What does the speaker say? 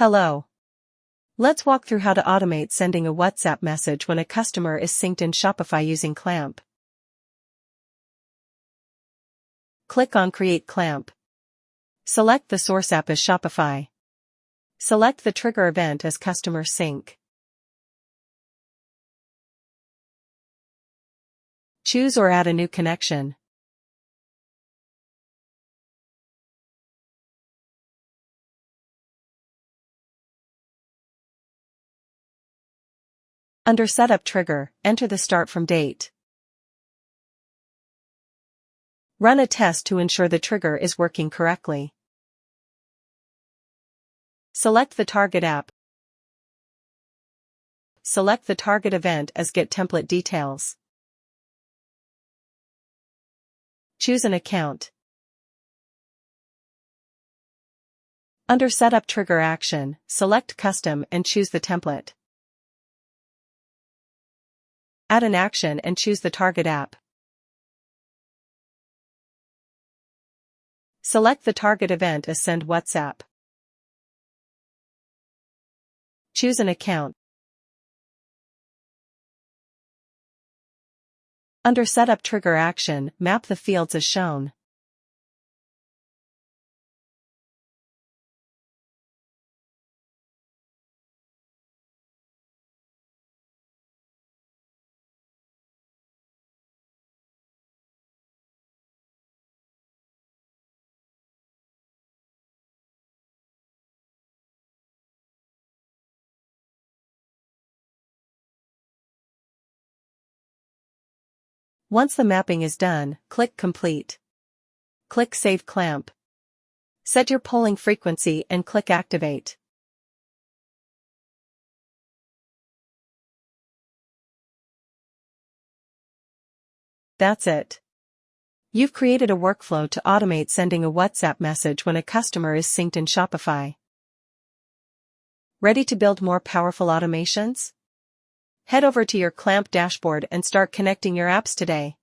Hello. Let's walk through how to automate sending a WhatsApp message when a customer is synced in Shopify using Klamp. Click on Create Klamp. Select the source app as Shopify. Select the trigger event as Customer Sync. Choose or add a new connection. Under Setup Trigger, enter the start from date. Run a test to ensure the trigger is working correctly. Select the target app. Select the target event as Get Template Details. Choose an account. Under Setup Trigger Action, select Custom and choose the template. Add an action and choose the target app. Select the target event as Send WhatsApp. Choose an account. Under Setup Trigger Action, map the fields as shown. Once the mapping is done, click Complete. Click Save Klamp. Set your polling frequency and click Activate. That's it. You've created a workflow to automate sending a WhatsApp message when a customer is synced in Shopify. Ready to build more powerful automations? Head over to your Klamp dashboard and start connecting your apps today.